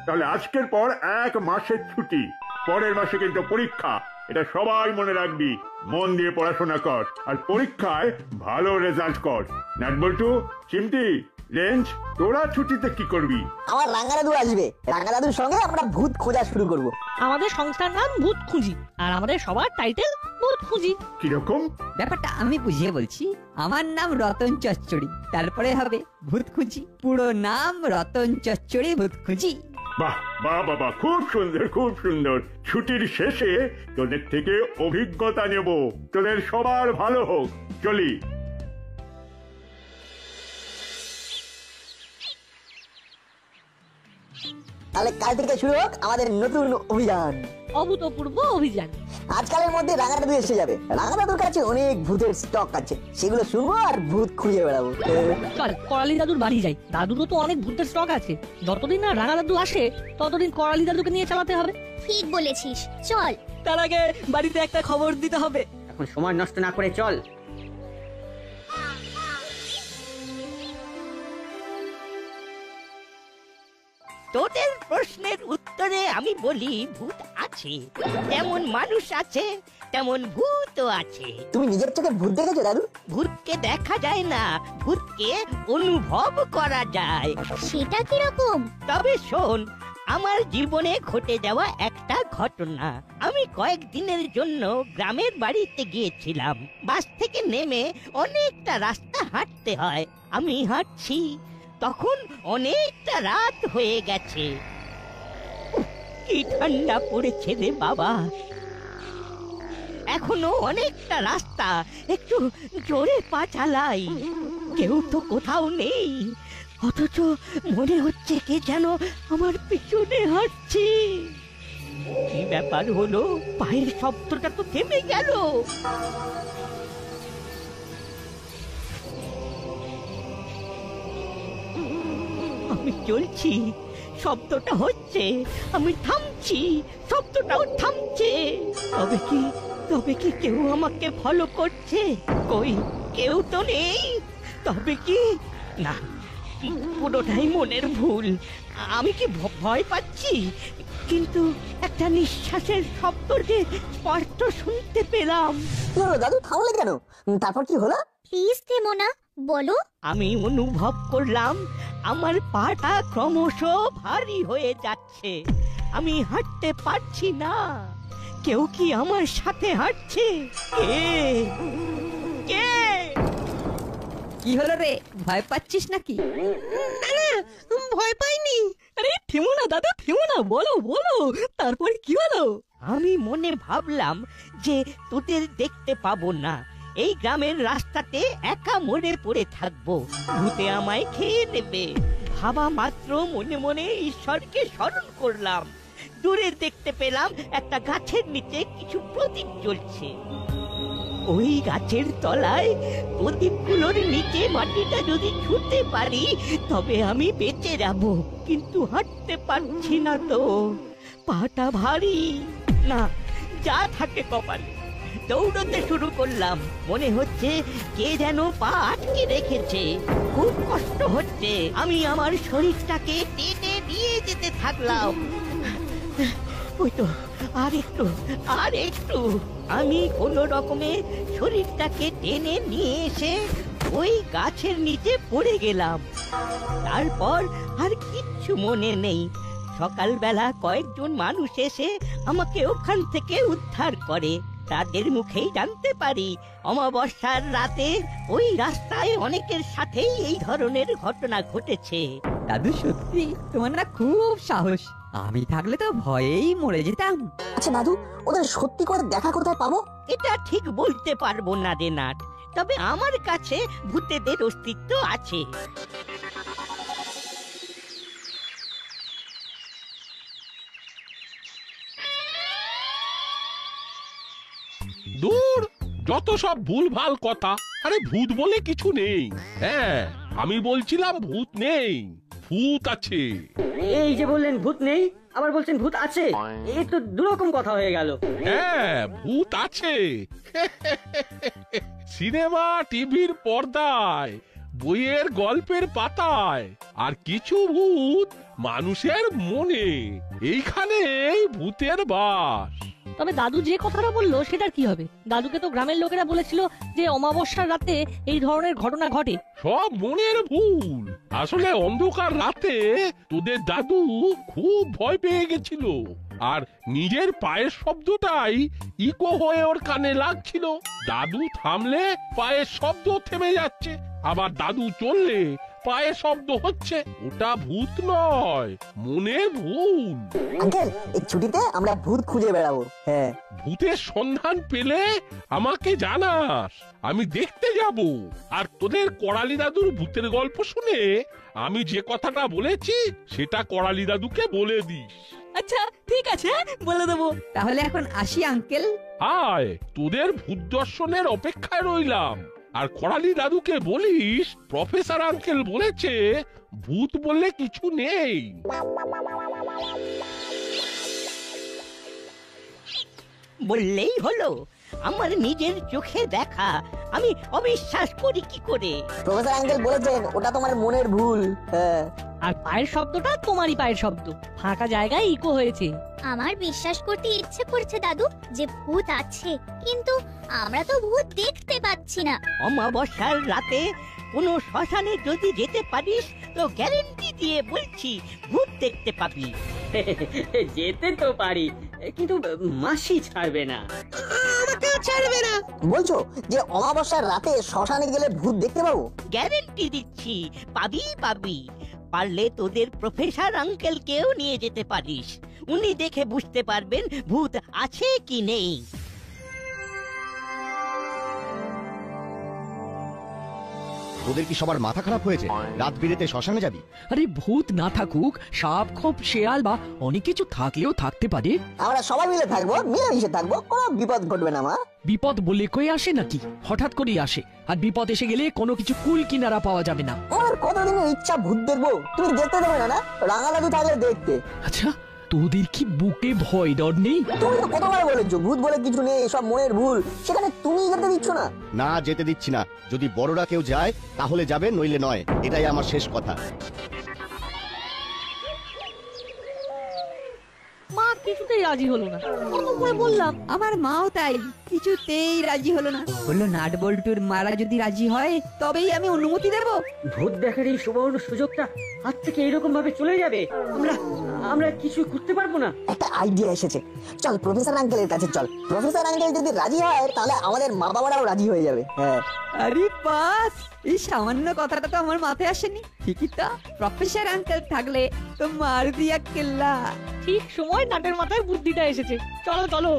তাহলে আজকের পর 1 মাসের ছুটি, পরের মাসে কিন্তু পরীক্ষা, এটা সবাই মনে রাখবি। মন দিয়ে পড়াশোনা কর আর পরীক্ষায় ভালো রেজাল্ট কর। নাটবল্টু, চিমটি, রেঞ্জ, তোরা ছুটিতে কি করবি? আমার রাঙা দাদু আসবে, রাঙা দাদুর সঙ্গে আমরা ভূত খোঁজা শুরু করব। আমাদের সংস্থার নাম ভূত খুঁজি, আর আমাদের সবার টাইটেল ভূত খুঁজি। কিরকম ব্যাপারটা আমি বুঝিয়ে বলছি। আমার নাম রতন চচ্চড়ি, তারপরে হবে ভূত খুঁজি। পুরো নাম রতন চচ্চড়ি ভূত খুঁজি। বাহ বাহ বাবা, খুব সুন্দর খুব সুন্দর। ছুটির শেষে তোদের থেকে অভিজ্ঞতা নেব, তোদের সবার ভালো হোক। চলি। তাহলে কাল থেকে শুরু হোক আমাদের নতুন অভিযান, অভূতপূর্ব অভিযান। আজকালের মধ্যে রাঙা দাদু এসে যাবে। রাঙা দাদুর কাছে অনেক ভূতের স্টক আছে, সেগুলো শুনবো আর ভূত খুঁজে বেড়াবো। চল করালি দাদুর বাড়ি যাই, দাদুরও তো অনেক ভূতের স্টক আছে। যতদিন না রাঙা দাদু আসে ততদিন করালি দাদুকে নিয়ে চালাতে হবে। ঠিক বলেছিস, চল। তার আগে বাড়িতে একটা খবর দিতে হবে। এখন সময় নষ্ট না করে চল। তোদের প্রশ্নের উত্তরে আমি বলি ভূত আছে, যেমন মানুষ আছে তেমন ভূতও আছে। তুমি নিজের চোখে ভূত দেখেছো দাদু? ভূতকে দেখা যায় না, ভূতকে অনুভব করা যায়। সেটা কিরকম? তবে শোন, আমার জীবনে ঘটে যাওয়া একটা ঘটনা। আমি কয়েকদিনের জন্য গ্রামের বাড়িতে গিয়েছিলাম। বাস থেকে নেমে অনেকটা রাস্তা হাঁটতে হয়। আমি হাঁটছি, তখন অনেকটা রাত হয়ে গেছে। কি ঠান্ডা পড়েছে রে বাবা। এখনো অনেকটা রাস্তা, একটু জোরে পা চালাই। কেউ তো কোথাও নেই, অথচ মনে হচ্ছে কে যেন আমার পিছনে হাঁটছে। কি ব্যাপার হলো, পায়ের শব্দটা তো থেমে গেল। আমি চলছি, শব্দটা হচ্ছে, আমি থামছি, শব্দটাও থামছে। তবে কি কেউ আমাকে ফলো করছে? কই, কেউ তো নেই। তবে কি না, পুরোটাই মনের ভুল। আমি কি ভয় পাচ্ছি? কিন্তু একটা নিঃশ্বাসের শব্দ যে স্পষ্ট শুনতে পেলাম। কি হলো দাদু, থামলে কেন? তারপর কি হলো? প্লিজ থেমো না, বলো। আমি অনুভব করলাম আমার পাটা ক্রমশ ভারী হয়ে যাচ্ছে। আমি হাঁটতে পারছি না। কেউ কি আমার সাথে হাঁটছে? কে কে? কি হলো রে, ভয় পাচ্ছিস নাকি? ভয় পাইনি। আরে থেমো না দাদু, থেমো না, বলো বলো, তারপর কি হলো? আমি মনে ভাবলাম যে তোদের দেখতে পাবো না, এই গ্রামের রাস্তাতে একা মরে পড়ে থাকবো, ভূতে আমায় খেয়ে নেবে। ভাবা মাত্র মনে মনে ঈশ্বরকে স্মরণ করলাম। দূরে দেখতে পেলাম একটা গাছের নিচে কিছু প্রদীপ জ্বলছে। ওই গাছের তলায় প্রদীপগুলোর নিচে মাটিটা যদি ছুঁতে পারি তবে আমি বেঁচে যাব, কিন্তু হাঁটতে পারছি না তো, পাটা ভারী। না, যা থাকে কপালে। দৌড়তে শুরু করলাম, মনে হচ্ছে কে যেন পা আটকে রেখেছে। খুব কষ্ট হচ্ছে। আমি আমার শরীরটাকে টেনে নিয়ে যেতে থাকলাম। ওই তো, আর একটু। আমি কোনো রকমে শরীরটাকে টেনে নিয়ে এসে ওই গাছের নিচে পড়ে গেলাম। তারপর আর কিচ্ছু মনে নেই। সকালবেলা কয়েকজন মানুষ এসে আমাকে ওখান থেকে উদ্ধার করে। তাদের মুখেই জানতে পারি অমাবস্যার রাতে ওই রাস্তায় অনেকের সাথেই এই ধরনের ঘটনা ঘটেছে। দাদু সত্যি তোমার না খুব সাহস। আমি থাকলে তো ভয়েই মরে যেতাম। আচ্ছা দাদু, ওদের সত্যি করে দেখা কোথায় পাবো? এটা ঠিক বলতে পারবো না রে নাট, তবে আমার কাছে ভূতেদের অস্তিত্ব আছে। দূর, যত সব ভুলভাল কথা। আরে ভূত বলে কিছু নেই। হ্যাঁ, আমি বলছিলাম ভূত নেই, ভূত আছে। এই যে বললেন ভূত নেই, আবার বলছেন ভূত আছে, এই তো দুরকম কথা হয়ে গেল। হ্যাঁ, ভূত আছে। সিনেমা টিভির পর্দায়, বইয়ের গল্পের পাতায়, আর কিছু ভূত মানুষের মনে। এইখানেই ভূতের বাস। তবে দাদু যে কথাটা বললো সেটার কি হবে? দাদুকে তো গ্রামের লোকেরা বলেছিল যে অমাবস্যার রাতে এই ধরনের ঘটনা ঘটে। সব মনের ভুল। আসলে অন্ধকার রাতে তোদের দাদু খুব ভয় পেয়ে গেছিল, আর নিজের পায়ের শব্দটাই ইকো হয়ে ওর কানে লাগছিল। দাদু থামলে পায়ের শব্দ থেমে যাচ্ছে, আবার দাদু চললে পায়ের শব্দ হচ্ছে। ওটা ভূত নয়, মনের ভুল। আঙ্কেল এই ছুটিতে আমরা ভূত খুঁজে বেড়াবো। হ্যাঁ, ভূতের সন্ধান পেলে আমাকে জানাস, আমি দেখতে যাব। আর তোদের করালি দাদুর ভূতের গল্প শুনে আমি যে কথাটা বলেছি সেটা করালি দাদুকে বলে দিস। আচ্ছা ঠিক আছে, বলে দেবো। তাহলে এখন আসি আঙ্কেল। আয়, তোদের ভূত দর্শনের অপেক্ষায় রইলাম। আর করালি দাদুকে বলিস প্রফেসর আঙ্কেল বলেছে ভূত বললে কিছু নেই। বললেই হলো, আমার নিজের চোখে দেখা, আমি অবিশ্বাস করি কি করে? প্রফেসর আঙ্কেল বলেছেন ওটা তোমার মনের ভুল। হ্যাঁ, আর পায়ের শব্দটা তোমারই পায়ের শব্দ, ফাঁকা জায়গায় ইকো হয়েছে। আমার বিশ্বাস করতে ইচ্ছে করছে দাদু যে ভূত আছে, কিন্তু আমরা তো ভূত দেখতে পাচ্ছি না। অমাবস্যার রাতে কোনো শ্মশানে যদি যেতে পারিস তো গ্যারেন্টি দিয়ে বলছি ভূত দেখতে পাবি। যেতে তো পারি, কিন্তু মাসি ছাড়বে না। বলছো যে অমাবস্যার রাতে শ্মশানে গেলে ভূত দেখতে পাবো? গ্যারেন্টি দিচ্ছি, পাবি পাবি। পারলে তোদের প্রফেসর আঙ্কেলকেও নিয়ে যেতে পারিস, উনি দেখে বুঝতে পারবেন ভূত আছে কি নেই। তোদের কি সবার মাথা খারাপ হয়েছে? রাত বিরেতে শ্মশানে যাবি? আরে ভূত না থাকুক, সাপ খোপ শেয়াল বা অনেক কিছু থাকলেও থাকতে পারে। আমরা সবাই মিলে থাকবো, মিলেমিশে থাকবো, কোনো বিপদ ঘটবে না। মা, বিপদ বলে কই আসে নাকি? হঠাৎ করেই আসে, আর বিপদ এসে গেলে কোনো কিছু কুল কিনারা পাওয়া যাবে না। আমার কতদিনের ইচ্ছা ভূত দেখবো, তুমি দেখতে দেবে না? না, রাঙা দাদু থাকলে দেখতে। আচ্ছা, তোদের কি বুকে ভয় ডর নেই? তুমি তো কতবার বলেছো ভূত বলে কিছু নেই, সব মনের ভুল, সেখানে তুমি যেতে দিচ্ছ না। না, যেতে দিচ্ছি না। যদি বড়রা কেউ যায় তাহলে যাবে, নইলে নয়। এটাই আমার শেষ কথা। মা কিছুতেই রাজি হলো না, কত করে বললাম। আমার মাও তাই, কিছুতেই রাজি হলো না। বললো নাট বল্টুর মারা যদি রাজি হয় তবেই আমি অনুমতি দেব। ভূত দেখার এই সুবর্ণ সুযোগটা হাত থেকে এরকম ভাবে চলে যাবে, আমরা কিছু করতে পারবো না। একটা আইডিয়া এসেছে, চল প্রফেসর আঙ্কেলের কাছে চল। প্রফেসর আঙ্কেল যদি রাজি হয় তাহলে আমাদের মা বাবারাও রাজি হয়ে যাবে। হ্যাঁ, আরে বাস, এই সামান্য কথাটা তো আমার মাথায় আসেনি। ঠিকই তো, প্রফেসর আঙ্কেল থাকলে তো মার দিয়া কেল্লা। ঠিক সময় নাটের মাথায় বুদ্ধিটা এসেছে। চলো চলো।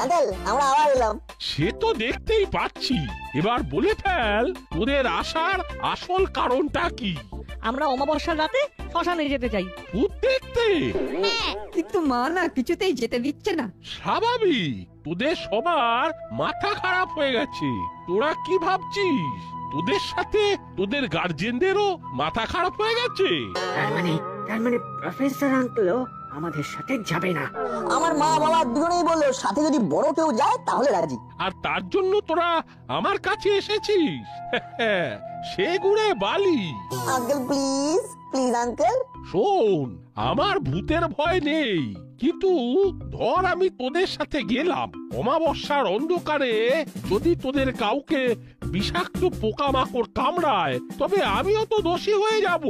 আঙ্কেল আমরা আবার এলাম। সে তো দেখতেই পাচ্ছি। এবার বলে ফেল, তোদের আসার আসল কারণটা কি? আমরা অমাবস্যার রাতে শ্মশানে যেতে চাই। ভূত দেখতে? কিন্তু মা না কিছুতেই যেতে দিচ্ছে না। স্বাভাবিক, তোদের সবার মাথা খারাপ হয়ে গেছে। তোরা কি ভাবছিস তোদের সাথে তোদের গার্জেনদেরও মাথা খারাপ হয়ে গেছে? তার মানে প্রফেসর আঙ্কেলও আমাদের সাথে যাবে না? আমার মা বাবা দুজনেই বললো সাথে যদি বড় কেউ যায় তাহলে রাজি। আর তার জন্য তোরা আমার কাছে এসেছিস? সে গুড়ে বালি। Uncle please please uncle. শোন, আমার ভূতের ভয় নেই, কিন্তু ধর আমি তোদের সাথে গেলাম, অমাবস্যার অন্ধকারে যদি তোদের কাউকে বিষাক্ত পোকামাকড় কামড়ায় তবে আমিও তো দোষী হয়ে যাব।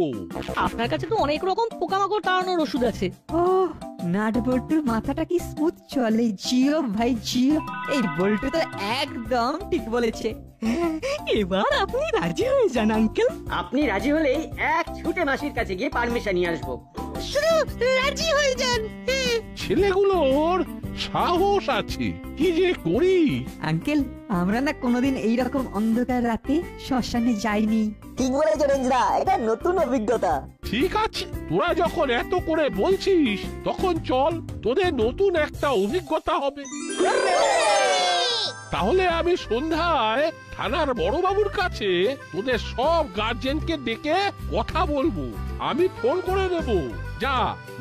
আপনার কাছে তো অনেক রকম পোকামাকড় তাড়ানোর ওষুধ আছে। ও, নাট বল্টুর মাথাটা কি স্মুথ চলে। জিও ভাই জিও, এই বল্টু তো একদম ঠিক বলেছে। এবার আপনি রাজি হয়ে যান আঙ্কেল। আপনি রাজি হলেই এক ছুটে মাসির কাছে গিয়ে পারমিশন নিয়ে আসবো। শুধু রাজি হয়ে যান। ছেলেগুলোর সাহস আছে, কি যে করি। আঙ্কেল, আমরা না কোনোদিন এইরকম অন্ধকার রাতে শ্মশানে যাইনি। ঠিক বলেছো রেঞ্জরা, এটা নতুন অভিজ্ঞতা। ঠিক আছে, তোরা যখন এত করে বলছিস তখন চল, তোদের নতুন একটা অভিজ্ঞতা হবে। তাহলে আমি সন্ধ্যায় থানার বড়বাবুর কাছে তোদের সব গার্জেনকে ডেকে কথা বলবো। আমি ফোন করে দেব, যা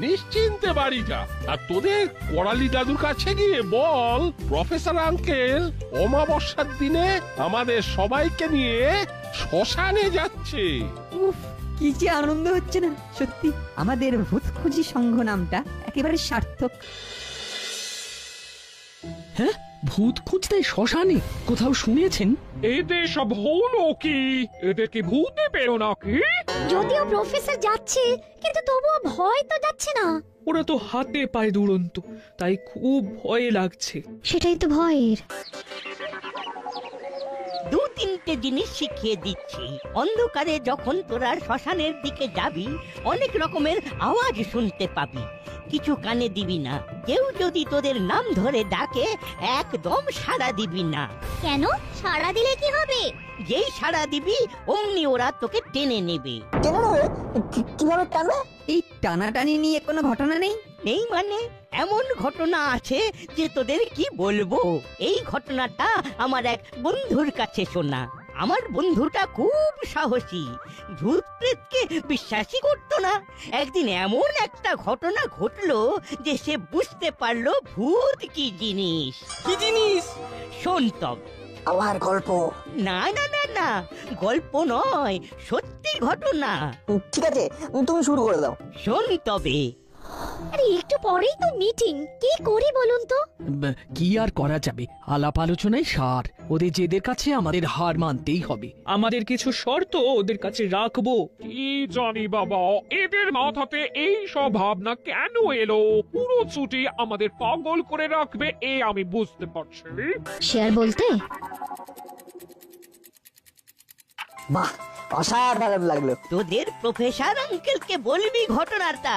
নিশ্চিন্তে বাড়ি যা। আর তোদের করালি দাদুর কাছে গিয়ে বল প্রফেসর আঙ্কেল অমাবস্যার দিনে আমাদের সবাইকে নিয়ে শ্মশানে যাচ্ছে। উফ, কি যে আনন্দ হচ্ছে না সত্যি। আমাদের ভূত খুঁজি সংঘ নামটা একেবারে সার্থক। হ্যাঁ, ভূত খুঁজতে শ্মশানে কোথাও শুনেছেন? এদের সব হলো কি? এদেরকে ভূতে পেরো নাকি? যদিও প্রফেসর যাচ্ছে, কিন্তু তবুও ভয় তো যাচ্ছে না। ওরা তো হাতে পায়ে দুরন্ত, তাই খুব ভয় লাগছে। সেটাই তো ভয়ের। দু তিনটে জিনিস শিখিয়ে দিচ্ছি। অন্ধকারে যখন তোরা শ্মশানের দিকে যাবি, অনেক রকমের আওয়াজ শুনতে পাবি। কিছু কানে দিবি না। কেউ যদি তোদের নাম ধরে ডাকে, একদম সাড়া দিবি না। কেন? সাড়া দিলে কি হবে? যেই সাড়া দিবি অমনি ওরা তোকে টেনে নেবে। টেনে নেবে? কিভাবে টানবে? এই টানাটানি নিয়ে কোনো ঘটনা নেই? নেই মানে? এমন ঘটনা আছে যে তোদের কি বলবো। এই ঘটনাটা আমার এক বন্ধুর কাছে শোনা। আমার বন্ধুটা খুব সাহসী, ভূত প্রেতকে বিশ্বাসই করতো না। একদিন এমন একটা ঘটনা ঘটলো যে সে বুঝতে পারলো ভূত কি জিনিস। কি জিনিস? শোন তব। আবার গল্প? না না না না, গল্প নয়, সত্যি ঘটনা। ঠিক আছে, তুমি শুরু করে দাও। শোন তবে। আরে একটু পরেই তো মিটিং, কি করি বলুন তো? কি আর করা যাবে, আলাপ আলোচনায় সার। ওদের জেদের কাছে আমাদের হার মানতেই হবে। আমাদের কিছু শর্ত ওদের কাছে রাখবো। কি জানি বাবা, এদের মাথাতে এই সব ভাবনা কেন এলো? পুরো ছুটি আমাদের পাগল করে রাখবে, এ আমি বুঝতে পারছি। শেয়ার বলতে বাহ, অসাধারণ লাগলো। তোদের প্রফেসর আঙ্কেলকে বলবি ঘটনাটা,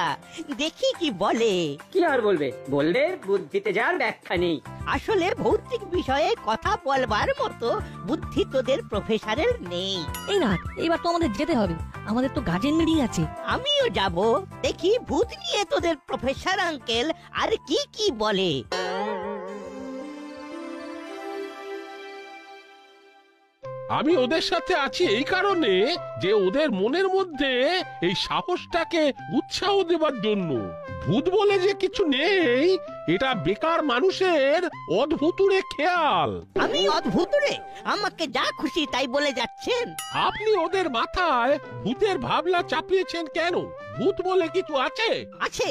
দেখি কি বলে। কি আর বলবে? বলবে বুদ্ধিতে যার ব্যাখ্যা নেই। আসলে ভৌতিক বিষয়ে কথা বলবার মতো বুদ্ধি তোদের প্রফেসরের নেই। এই না, এবার তো আমাদের যেতে হবে, আমাদের তো গার্জেন মিটিং আছে। আমিও যাব, দেখি ভূত নিয়ে তোদের প্রফেসর আঙ্কেল আর কি কি বলে। আমি ওদের সাথে আছি এই কারণে যে ওদের মনের মধ্যে এই সাহসটাকে উৎসাহ দেবার জন্য। ভূত বলে যে কিছু নেই, এটা বেকার মানুষের অদ্ভুতুরে খেয়াল। আমি অদ্ভুতুরে? আমাকে যা খুশি তাই বলে যাচ্ছেন। আপনি ওদের মাথায় ভূতের ভাবনা চাপিয়েছেন কেন? ভূত বলে কিছু আছে? আছে,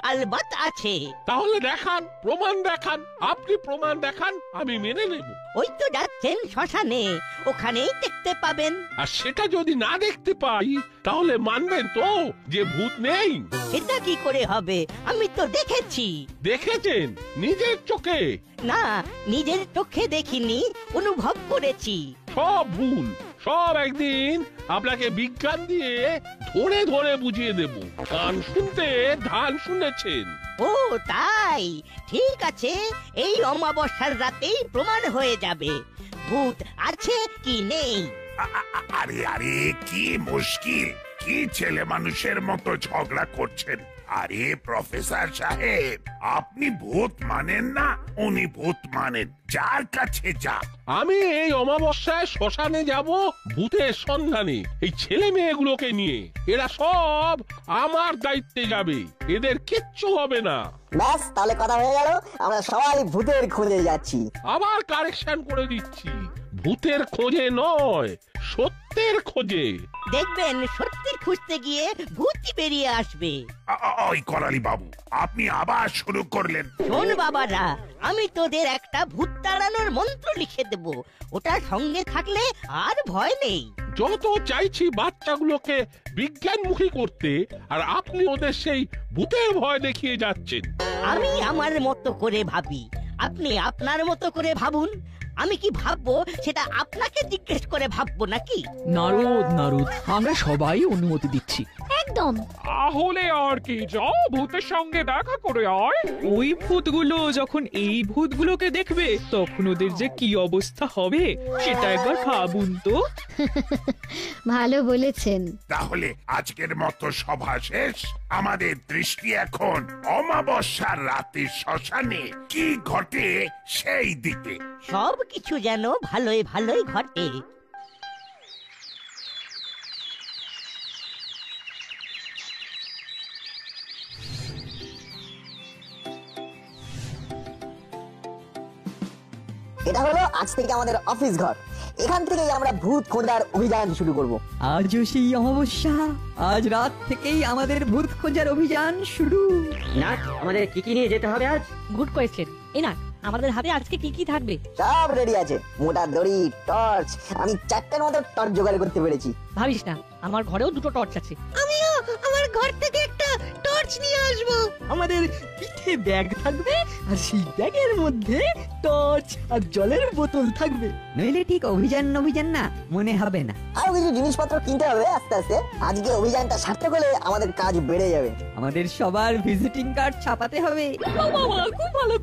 আলবাত আছে। তাহলে দেখান, প্রমাণ দেখান। আপনি প্রমাণ দেখান, আমি মেনে নেব। ওই তো যাচ্ছেন শ্মশানে, ওখানেই দেখতে পাবেন। আর সেটা যদি না দেখতে পাই, তাহলে মানবেন তো যে ভূত নেই? এটা কি করে হবে? আমি তো দেখেছি। দেখেছেন নিজের চোখে? না, নিজের চোখে দেখিনি, অনুভব করেছি। সব ভুল, সব একদিন আপনাকে বিজ্ঞান দিয়ে ধরে ধরে বুঝিয়ে দেব। কান শুনতে ধান শুনেছেন। ও তাই, ঠিক আছে, এই অমাবস্যার রাতেই প্রমাণ হয়ে যাবে ভূত আছে কি নেই। আরে আরে, কি মুশকিল! কি ছেলে মানুষের মতো ঝগড়া করছেন? আরে প্রফেসর সাহেব, আপনি ভূত মানেন না, উনি ভূত মানেন। যার কাছে যা। আমি এই অমাবস্যায় শ্মশানে যাব ভূতের সন্ধানে, এই ছেলে মেয়েগুলোকে নিয়ে। এরা সব আমার দায়িত্বে যাবে, এদের কিচ্ছু হবে না। ব্যাস, তাহলে কথা হয়ে গেল, আমরা সবাই ভূতের খোঁজে যাচ্ছি। আবার কারেকশন করে দিচ্ছি, ভূতের খোঁজে নয়, সত্যের খোঁজে। দেখবেন সত্যি খুঁজতে গিয়ে ভূতই বেরিয়ে আসবে। ওই করালি বাবু, আপনি আবার শুরু করলেন। শোন বাবারা, আমি তোদের একটা ভূত তাড়ানোর মন্ত্র লিখে দেব, ওটা সঙ্গে থাকলে আর ভয় নেই। যত চাইছি বাচ্চাগুলোকে বিজ্ঞানমুখী করতে, আর আপনি ওদের সেই ভূতের ভয় দেখিয়ে যাচ্ছেন। আমি আমার মতো করে ভাবি, আপনি আপনার মতো করে ভাবুন। আমি কি ভাববো সেটা আপনাকে জিজ্ঞেস করে ভাববো নাকি? নারদ নারদ, আমরা সবাই অনুমতি দিচ্ছি। একদম। তাহলে আর কি, যাও ভূতের সঙ্গে দেখা করে আয়। ওই ভূতগুলো যখন এই ভূতগুলোকে দেখবে তখন ওদের যে কি অবস্থা হবে সেটা একবার ভাবুন তো। ভালো বলেছেন। তাহলে আজকের মতো সভা শেষ। আমাদের দৃষ্টি এখন অমাবস্যার রাতে শ্মশানে কি ঘটে সেই দিকে। সব কিছু যেন ভালোই ভালোই ঘটে। এটা হলো আজ থেকে আমাদের অফিস ঘর। এখান থেকেই আমরা ভূত খোঁজার অভিযান শুরু করব। আজও সেই অমাবস্যা, আজ রাত থেকেই আমাদের ভূত খোঁজার অভিযান শুরু। না, আমাদের কি কি নিয়ে যেতে হবে আজ? Good question. এই না, আমাদের হাতে আজকে কি কি থাকবে? সব রেডি আছে, মোটা দড়ি, টর্চ। আমি 4টার মতো টর্চ জোগাড় করতে পেরেছি। ভাবিস না, আমার ঘরেও 2টো টর্চ আছে। আমিও আমার ঘর থেকে একটা টর্চ নিয়ে আসবো। আমাদের পিঠে ব্যাগ থাকবে আর সেই ব্যাগের মধ্যে টর্চ আর জলের বোতল থাকবে। নইলে ঠিক অভিযান না মনে হবে না। আরো কিছু জিনিসপত্র কিনতে হবে আস্তে আস্তে। আজকে অভিযানটা সার্থক হলে আমাদের কাজ বেড়ে যাবে। আমাদের সবার ভিজিটিং কার্ড ছাপাতে হবে। বাবা, খুব ভালো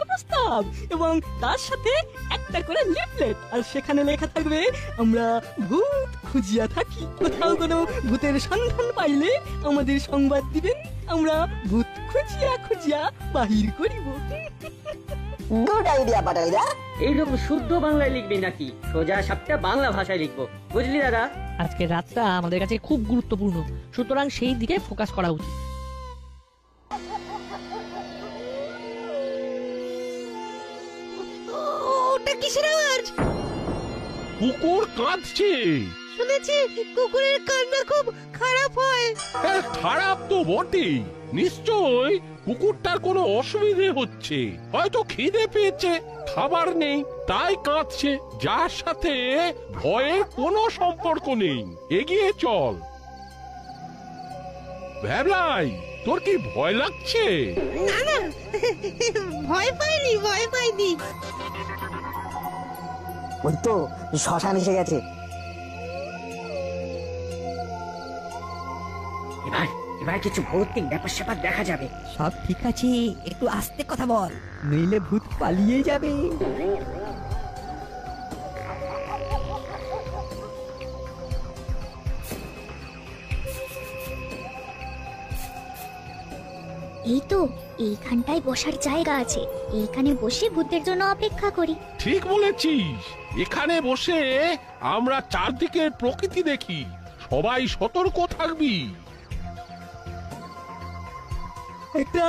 প্রস্তাব। এবং তার সাথে একটা করে লিফলেট, আর সেখানে লেখা থাকবে আমরা ভূত খুঁজিয়া থাকি। কোথাও কোনো ভূতের সন্ধান পাইলে আমাদের সংবাদ দিবেন, আমরা ভূত খুঁজিয়া বাহির করিব। গুড আইডিয়া পাটালিদা। এইরকম শুদ্ধ বাংলায় লিখবি নাকি সোজা সাপটা বাংলা ভাষায় লিখবো? বুঝলি দাদা? আজকের রাতটা আমাদের কাছে খুব গুরুত্বপূর্ণ, সুতরাং সেই দিকে ফোকাস করা উচিত। ওটা কিসের আওয়াজ? কুকুর কাঁদছে। শুনেছি কুকুরের কান্না খুব খারাপ হয়। হ্যাঁ, খারাপ তো বটেই। নিশ্চয় কুকুরটার কোনো অসুবিধে হচ্ছে, হয়তো খিদে পেয়েছে, খাবার নেই, তাই কাঁদছে। যার সাথে ভয়ের কোনো সম্পর্ক নেই। এগিয়ে চল। ভ্যাবলাই, তোর কি ভয় লাগছে? না না, ভয় পাইনি। ওই তো শ্মশান এসে গেছে। এবার কিছু ভৌতিক ব্যাপার স্যাপার দেখা যাবে। সব ঠিক আছে, একটু আস্তে কথা বল, নইলে ভূত পালিয়ে যাবে। এই তো, এইখানটায় বসার জায়গা আছে। এইখানে বসে ভূতের জন্য অপেক্ষা করি। ঠিক বলেছিস, এখানে বসে আমরা চারদিকের প্রকৃতি দেখি। সবাই সতর্ক থাকবি। একটা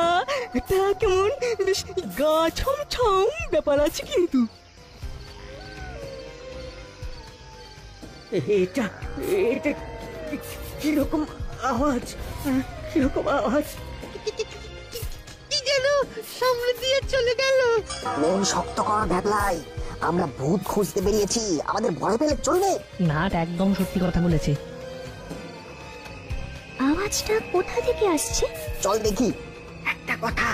কেমন বেশ গা ছমছম ব্যাপার আছে কিন্তু। এটা কিরকম আওয়াজ? কি যেন সামনে দিয়ে চলে গেল। মন শক্ত কর ভ্যাবলাই, আমরা ভূত খুঁজতে বেরিয়েছি, আমাদের ভয় পেলে চলবে না। একদম সত্যি কথা বলেছে। আওয়াজটা কোথা থেকে আসছে? চল দেখি। একটা কথা,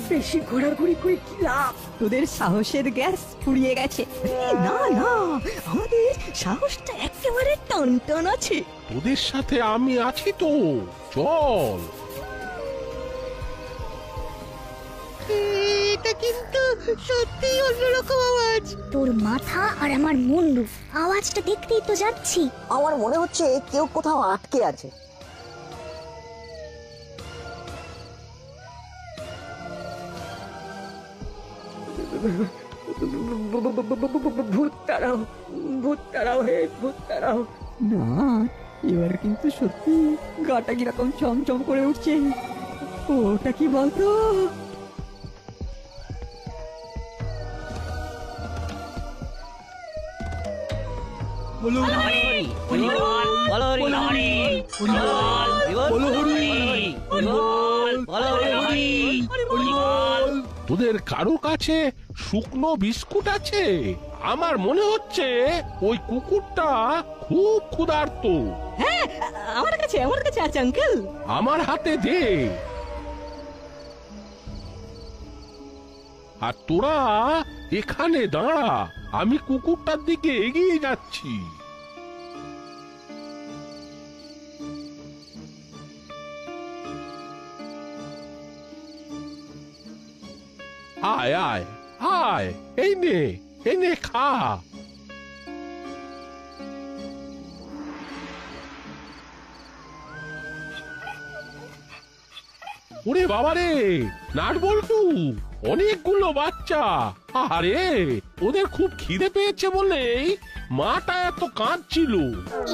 বেশি ঘোরাঘুরি করে কি লাভ? তোদের সাহসের গ্যাস ফুরিয়ে গেছে। না, আমাদের সাহসটা একেবারে টান আছে। তোদের সাথে আমি আছি তো, চল। এটা কিন্তু সত্যি অন্যরকম আওয়াজ। তোর মাথা আর আমার মুন্ডু, আওয়াজটা দেখতেই তো যাচ্ছি। আমার মনে হচ্ছে কেউ কোথাও আটকে আছে। ভূত তাড়াও হে ভূত তাড়াও। না, এবার কিন্তু সত্যি গাটা কিরকম চমচম করে উঠছে। ওটা কি বলতো? তোদের কারো কাছে শুকনো বিস্কুট আছে? আমার মনে হচ্ছে ওই কুকুরটা খুব ক্ষুধার্ত। হ্যাঁ, আমার কাছে আছে আঙ্কেল। আমার হাতে দে। আর তোরা এখানে দাঁড়া, আমি কুকুরটার দিকে এগিয়ে যাচ্ছি। আয় আয় আয়, এই নে খা। ওরে বাবারে, নাটবল্টু, অনেকগুলো বাচ্চা। আরে ওদের খুব খিদে পেয়েছে বলেই মাটা এত কাঁদছিল।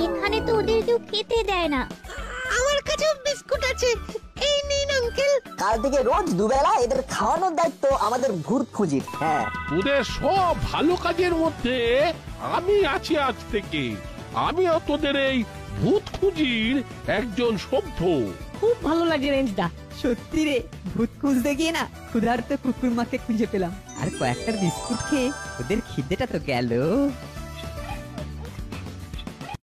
এখানে তো ওদের কেউ খেতে দেয় না। আমার কাছে বিস্কুট আছে, এই নিন আঙ্কেল। কাল থেকে রোজ দুবেলা এদের খাওয়ানোর দায়িত্ব আমাদের ভূত খুঁজির। হ্যাঁ, তোদের সব ভালো কাজের মধ্যে আমি আছি আজ থেকে। আমিও তোদের এই ভূত খুঁজির একজন সভ্য। খুব ভালো লাগে রেঞ্জদা। সত্যি রে, ভূত খুঁজতে গিয়ে না ক্ষুধার্ত কুকুর মাকে খুঁজে পেলাম, আর কয়েকটা বিস্কুট খেয়ে ওদের খিদেটা তো গেল।